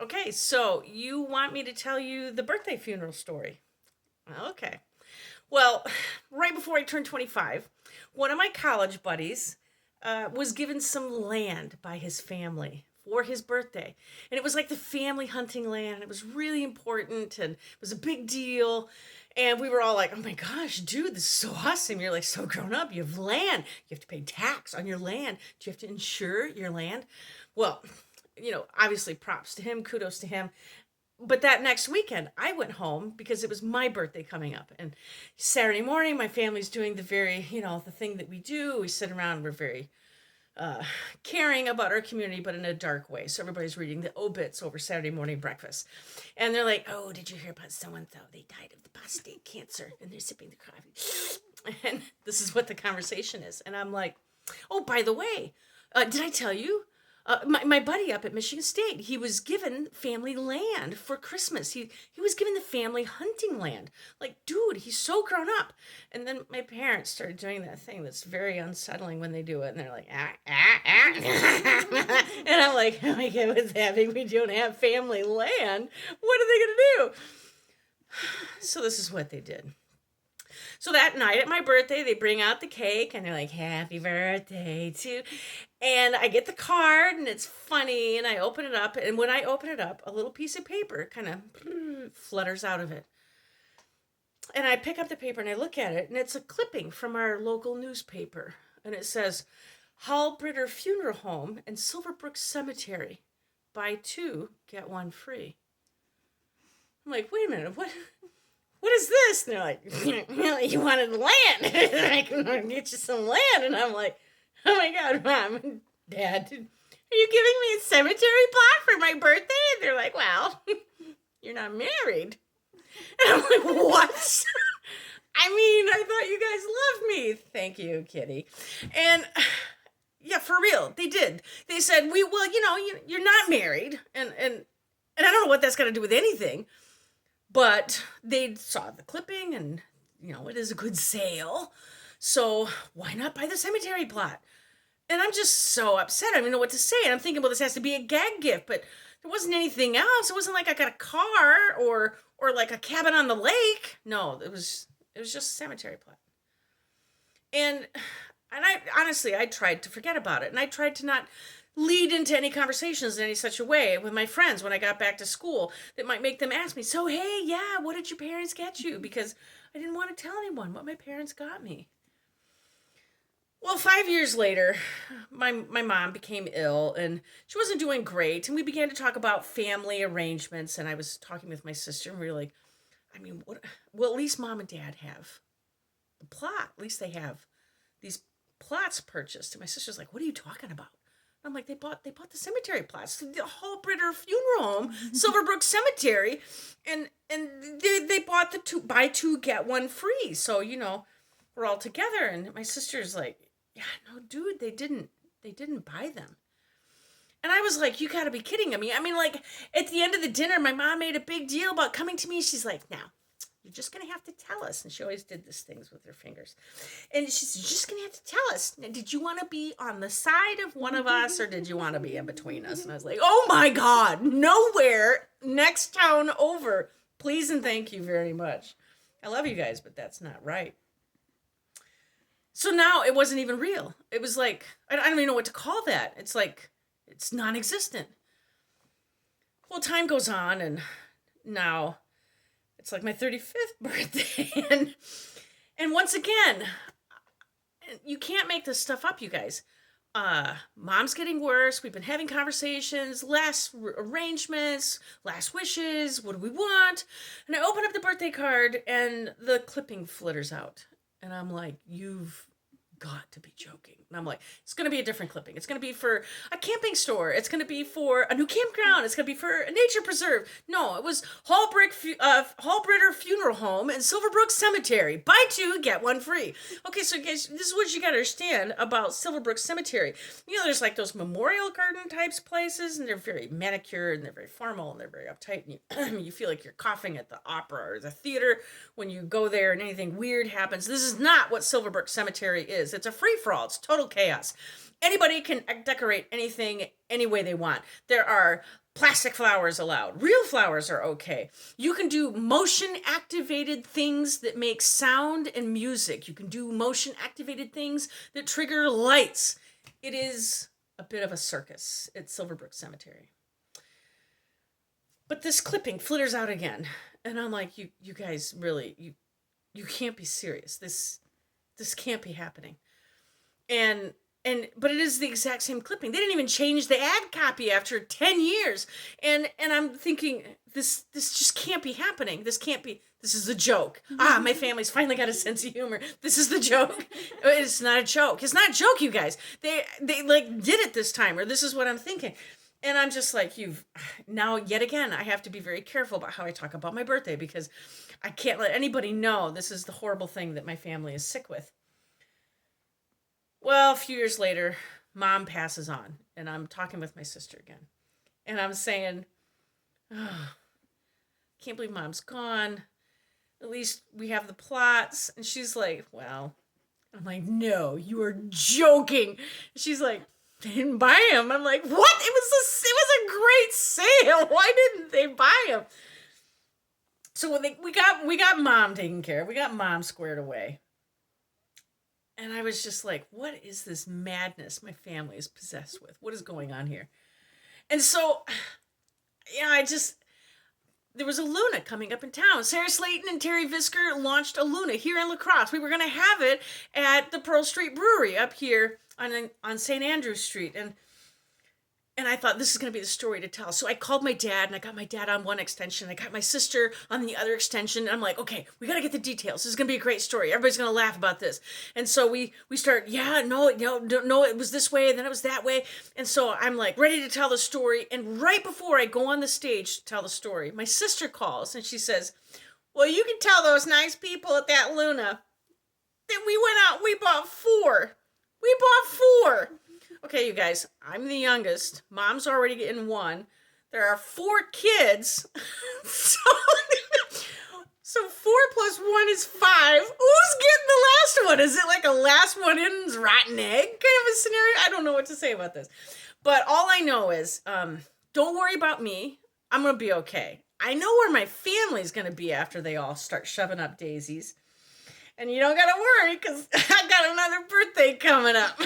Okay, so you want me to tell you the birthday funeral story? Okay. Well, right before I turned 25, one of my college buddies was given some land by his family for his birthday. And it was like the family hunting land. It was really important and it was a big deal. And we were all like, oh my gosh, dude, this is so awesome. You're like so grown up. You have land. You have to pay tax on your land. Do you have to insure your land? Well, obviously props to him, kudos to him. But that next weekend, I went home because it was my birthday coming up. And Saturday morning, my family's doing the very, the thing that we do. We sit around, we're very uh, caring about our community, but in a dark way. So everybody's reading the obits over Saturday morning breakfast. And they're like, oh, did you hear about so and so? They died of the prostate cancer and they're sipping the coffee. And this is what the conversation is. And I'm like, oh, by the way, did I tell you? My buddy up at Michigan State, he was given family land for Christmas. He was given the family hunting land. Like, dude, he's so grown up. And then my parents started doing that thing that's very unsettling when they do it, and they're like, ah, ah, ah. And I'm like, oh my god, what's happening? We don't have family land. What are they gonna do? So this is what they did. So that night at my birthday, they bring out the cake and they're like, happy birthday to. And I get the card and it's funny. And I open it up. And when I open it up, a little piece of paper kind of flutters out of it. And I pick up the paper and I look at it. And it's a clipping from our local newspaper. And it says, Hallbritter Funeral Home and Silverbrook Cemetery. Buy two, get one free. I'm like, wait a minute, what is this? And they're like, you wanted land. I can get you some land. And I'm like, oh my God, Mom and Dad, are you giving me a cemetery plot for my birthday? And they're like, well, you're not married. And I'm like, what? I mean, I thought you guys loved me. Thank you, Kitty. And yeah, for real, they did. They said, you're not married. And I don't know what that's got to do with anything. But they saw the clipping and, it is a good sale. So why not buy the cemetery plot? And I'm just so upset. I don't even know what to say. And I'm thinking, well, this has to be a gag gift, but there wasn't anything else. It wasn't like I got a car or like a cabin on the lake. No, it was just a cemetery plot. And I honestly, I tried to forget about it. And I tried to not lead into any conversations in any such a way with my friends when I got back to school that might make them ask me, so, hey, yeah, what did your parents get you? Because I didn't want to tell anyone what my parents got me. Well, 5 years later, my mom became ill and she wasn't doing great. And we began to talk about family arrangements. And I was talking with my sister and we were like, I mean, what? Well, at least mom and dad have the plot. At least they have these plots purchased. And my sister's like, what are you talking about? I'm like, they bought the cemetery plots, the Hallbritter Funeral Home, Silverbrook Cemetery, and they bought the buy two get one free. So we're all together, and my sister's like, yeah, no, dude, they didn't buy them. And I was like, you got to be kidding me. I mean, like at the end of the dinner, my mom made a big deal about coming to me. She's like, now you're just going to have to tell us. And she always did these things with her fingers. And she's just going to have to tell us. Now, did you want to be on the side of one of us or did you want to be in between us? And I was like, oh my God, nowhere. Next town over. Please and thank you very much. I love you guys, but that's not right. So now it wasn't even real. It was like, I don't even know what to call that. It's like, it's non existent. Well, time goes on and now it's like my 35th birthday. And once again, you can't make this stuff up, you guys. Mom's getting worse. We've been having conversations, last arrangements, last wishes. What do we want? And I open up the birthday card and the clipping flitters out. And I'm like, you've got to be joking. And I'm like, it's going to be a different clipping. It's going to be for a camping store. It's going to be for a new campground. It's going to be for a nature preserve. No, it was Hallbritter Funeral Home and Silverbrook Cemetery. Buy two, get one free. Okay, so guys, this is what you got to understand about Silverbrook Cemetery. There's like those memorial garden types places, and they're very manicured, and they're very formal, and they're very uptight, and you feel like you're coughing at the opera or the theater when you go there and anything weird happens. This is not what Silverbrook Cemetery is. is. It's a free-for-all. It's total chaos. Anybody can decorate anything any way they want. There are plastic flowers allowed. Real flowers are okay. You can do motion activated things that make sound and music. You can do motion activated things that trigger lights. It is a bit of a circus at Silverbrook Cemetery. But this clipping flitters out again. And I'm like, you guys really, you can't be serious. This can't be happening. But it is the exact same clipping. They didn't even change the ad copy after 10 years. And I'm thinking, this just can't be happening. This is a joke. My family's finally got a sense of humor. This is the joke. It's not a joke. It's not a joke, you guys. They like did it this time, or this is what I'm thinking. And I'm just like, now yet again, I have to be very careful about how I talk about my birthday, because I can't let anybody know this is the horrible thing that my family is sick with. Well, a few years later, Mom passes on, and I'm talking with my sister again. And I'm saying, can't believe Mom's gone. At least we have the plots. And she's like, well, I'm like, no, you are joking. She's like, they didn't buy him. I'm like, what? It was a great sale. Why didn't they buy him? So when we got Mom taken care of. We got Mom squared away. And I was just like, what is this madness my family is possessed with? What is going on here? And so, there was a Luna coming up in town. Sarah Slayton and Terry Visker launched a Luna here in La Crosse. We were going to have it at the Pearl Street Brewery up here on St. Andrews Street. And I thought, this is going to be the story to tell. So I called my dad, and I got my dad on one extension. I got my sister on the other extension. And I'm like, okay, we got to get the details. This is going to be a great story. Everybody's going to laugh about this. And so we start, no, it was this way, and then it was that way. And so I'm like ready to tell the story. And right before I go on the stage to tell the story, my sister calls, and she says, well, you can tell those nice people at that Luna that we went out, we bought 4. We bought 4. Okay, you guys, I'm the youngest. Mom's already getting 1. There are 4 kids. So 4 plus 1 is 5. Who's getting the last one? Is it like a last one in's rotten egg kind of a scenario? I don't know what to say about this. But all I know is, don't worry about me. I'm going to be okay. I know where my family's going to be after they all start shoving up daisies. And you don't got to worry, because I got another birthday coming up.